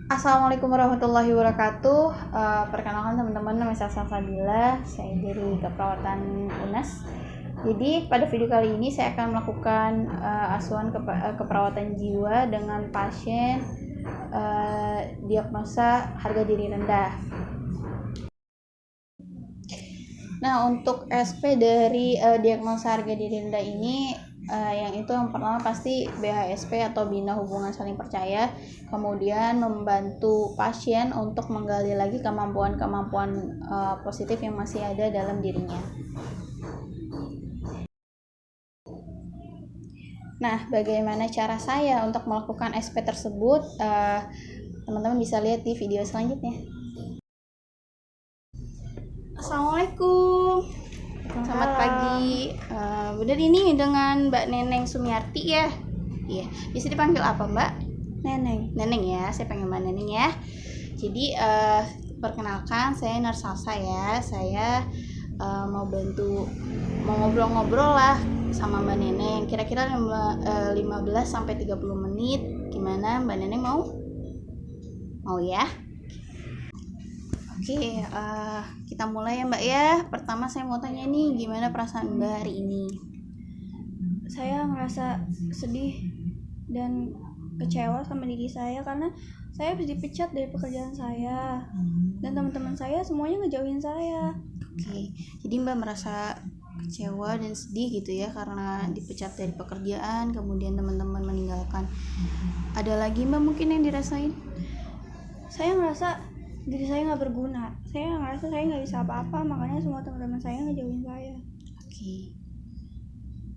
Assalamualaikum warahmatullahi wabarakatuh. Perkenalkan teman-teman, nama saya Salsabila. Saya dari keperawatan UNES. Jadi pada video kali ini saya akan melakukan asuhan keperawatan jiwa dengan pasien diagnosa harga diri rendah. Nah, untuk SP dari diagnosa harga diri rendah ini, yang pertama pasti BHSP atau Bina Hubungan Saling Percaya, kemudian membantu pasien untuk menggali lagi kemampuan-kemampuan positif yang masih ada dalam dirinya. Nah, bagaimana cara saya untuk melakukan SP tersebut? Teman-teman bisa lihat di video selanjutnya. Assalamualaikum. Selamat pagi. Benar ini dengan Mbak Neneng Sumiarti ya? Iya. Bisa dipanggil apa Mbak? Neneng. Neneng ya. Saya panggil Mbak Neneng ya. Jadi perkenalkan saya Narsalsa ya. Saya mau ngobrol-ngobrol lah sama Mbak Neneng. Kira-kira 15 sampai 30 menit. Gimana Mbak Neneng mau? Mau ya? Oke, kita mulai ya Mbak ya. Pertama saya mau tanya nih, gimana perasaan Mbak hari ini? Saya merasa sedih dan kecewa sama diri saya karena saya habis dipecat dari pekerjaan saya dan teman-teman saya semuanya ngejauhin saya. Oke, jadi Mbak merasa kecewa dan sedih gitu ya karena dipecat dari pekerjaan, kemudian teman-teman meninggalkan. Ada lagi Mbak mungkin yang dirasain? Saya ngerasa diri saya nggak berguna. Saya ngerasa saya nggak bisa apa-apa, makanya semua teman-teman saya ngejauhin saya. Oke.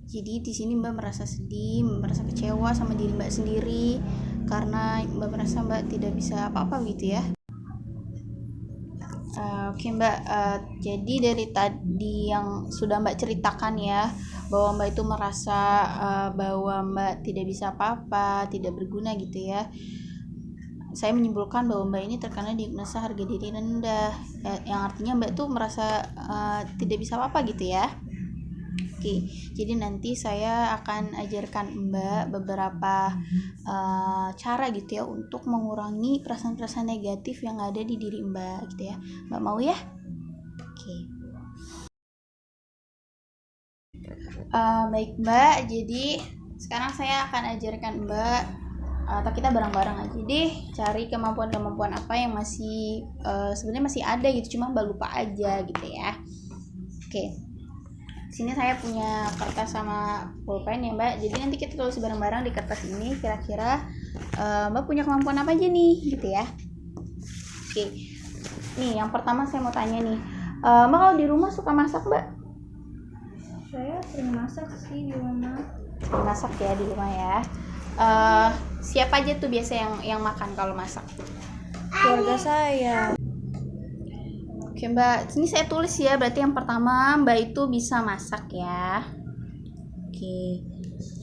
Jadi di sini Mbak merasa sedih, merasa kecewa sama diri Mbak sendiri karena Mbak merasa Mbak tidak bisa apa-apa gitu ya. Oke Mbak, jadi dari tadi yang sudah Mbak ceritakan ya, bahwa Mbak itu merasa bahwa Mbak tidak bisa apa-apa, tidak berguna gitu ya. Saya menyimpulkan bahwa Mbak ini terkena diagnosa harga diri rendah, yang artinya Mbak tuh merasa tidak bisa apa-apa gitu ya. Oke, jadi nanti saya akan ajarkan Mbak beberapa cara gitu ya untuk mengurangi perasaan-perasaan negatif yang ada di diri Mbak gitu ya. Mbak mau ya? Oke. Baik Mbak, jadi sekarang saya akan ajarkan Mbak atau kita bareng-bareng aja deh cari kemampuan-kemampuan apa yang masih sebenarnya masih ada gitu, cuma Mbak lupa aja gitu ya. Oke. Sini saya punya kertas sama pulpen ya Mbak. Jadi nanti kita tulis bareng-bareng di kertas ini kira-kira Mbak punya kemampuan apa aja nih gitu ya. Oke. Nih yang pertama saya mau tanya nih, Mbak kalau di rumah suka masak Mbak? Saya sering masak sih di rumah. Sering masak ya di rumah ya. Siapa aja tuh biasa yang makan kalau masak? Keluarga saya. Oke Mbak, sini saya tulis ya. Berarti yang pertama Mbak itu bisa masak ya. Oke.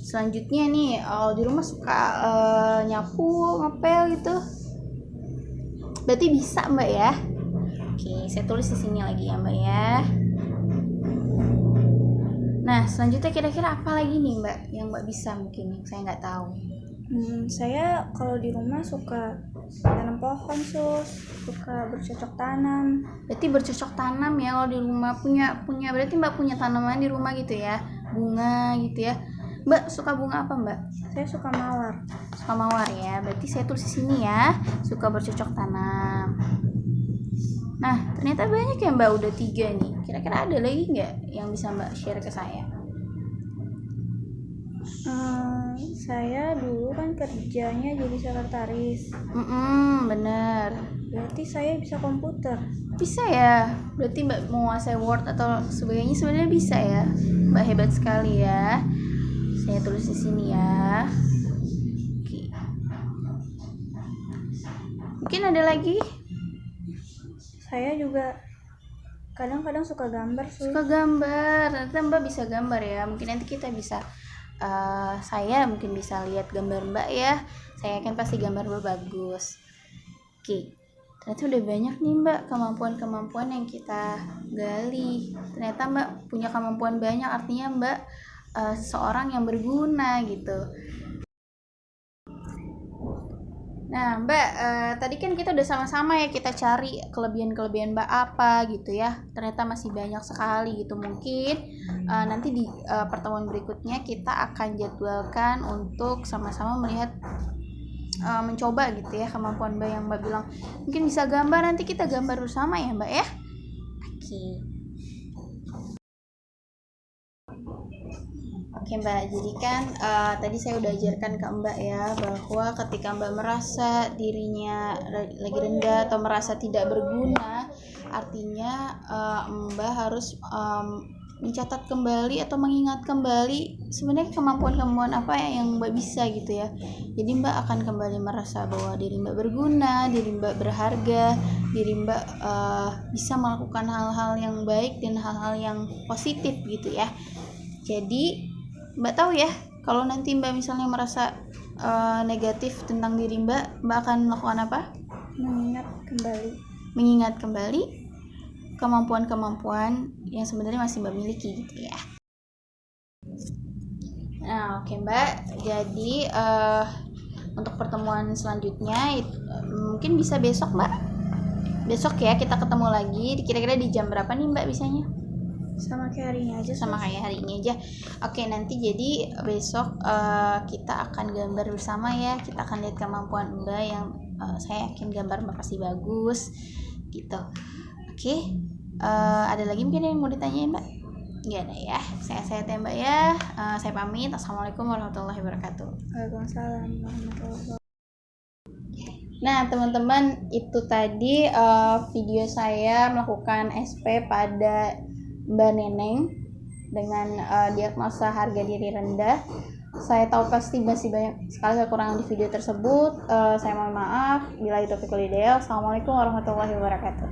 Selanjutnya nih, di rumah suka nyapu, ngepel gitu. Berarti bisa Mbak ya. Oke, saya tulis di sini lagi ya Mbak ya. Nah, selanjutnya kira-kira apa lagi nih Mbak yang Mbak bisa mungkin yang saya nggak tahu? Saya kalau di rumah suka tanam pohon suka bercocok tanam. Berarti bercocok tanam ya kalau di rumah punya berarti Mbak punya tanaman di rumah gitu ya, bunga gitu ya. Mbak suka bunga apa Mbak? Saya suka mawar. Suka mawar ya, berarti saya tulis di sini ya, suka bercocok tanam. Nah ternyata banyak ya Mbak, udah 3 nih. Kira-kira ada lagi nggak yang bisa Mbak share ke saya? Saya dulu kan kerjanya jadi sekretaris. Bener. Berarti saya bisa komputer. Bisa ya. Berarti Mbak menguasai Word atau sebagainya sebenarnya bisa ya. Mbak hebat sekali ya. Saya tulis di sini ya. Oke. Mungkin ada lagi? Saya juga kadang-kadang suka gambar. Suka gambar. Ternyata Mbak bisa gambar ya. Mungkin nanti kita bisa saya mungkin bisa lihat gambar Mbak ya. Saya yakin pasti gambar Mbak bagus. Oke. Ternyata udah banyak nih Mbak kemampuan-kemampuan yang kita gali. Ternyata Mbak punya kemampuan banyak, artinya Mbak seseorang yang berguna gitu. Nah, Mbak, tadi kan kita udah sama-sama ya kita cari kelebihan-kelebihan Mbak apa gitu ya. Ternyata masih banyak sekali gitu. Mungkin nanti di pertemuan berikutnya kita akan jadwalkan untuk sama-sama melihat mencoba gitu ya kemampuan Mbak yang Mbak bilang. Mungkin bisa gambar, nanti kita gambar bersama ya Mbak ya. Oke. Oke Mbak, jadi kan tadi saya udah ajarkan ke Mbak ya bahwa ketika Mbak merasa dirinya lagi rendah atau merasa tidak berguna, artinya Mbak harus mencatat kembali atau mengingat kembali sebenarnya kemampuan-kemampuan apa yang Mbak bisa gitu ya. Jadi Mbak akan kembali merasa bahwa diri Mbak berguna, diri Mbak berharga, diri Mbak bisa melakukan hal-hal yang baik dan hal-hal yang positif gitu ya. Jadi Mbak tahu ya, kalau nanti Mbak misalnya merasa negatif tentang diri Mbak akan melakukan apa? Mengingat kembali kemampuan-kemampuan yang sebenarnya masih Mbak miliki gitu ya. Nah, oke Mbak. Jadi untuk pertemuan selanjutnya mungkin bisa besok Mbak. Besok ya kita ketemu lagi. Kira-kira di jam berapa nih Mbak bisanya? Sama kayak hari ini aja. Oke, nanti jadi besok kita akan gambar bersama ya. Kita akan lihat kemampuan Mbak yang saya yakin gambar Mbak pasti bagus gitu. Oke, ada lagi mungkin yang mau ditanyain Mbak? Nggak ada ya. Saya Mbak ya. Saya pamit. Assalamualaikum warahmatullahi wabarakatuh. Waalaikumsalam warahmatullahi wabarakatuh. Nah teman-teman, itu tadi video saya melakukan SP pada Mbak Neneng dengan diagnosa harga diri rendah. Saya tahu pasti masih banyak sekali kekurangan di video tersebut. Saya mohon maaf. Bila itu Assalamualaikum warahmatullahi wabarakatuh.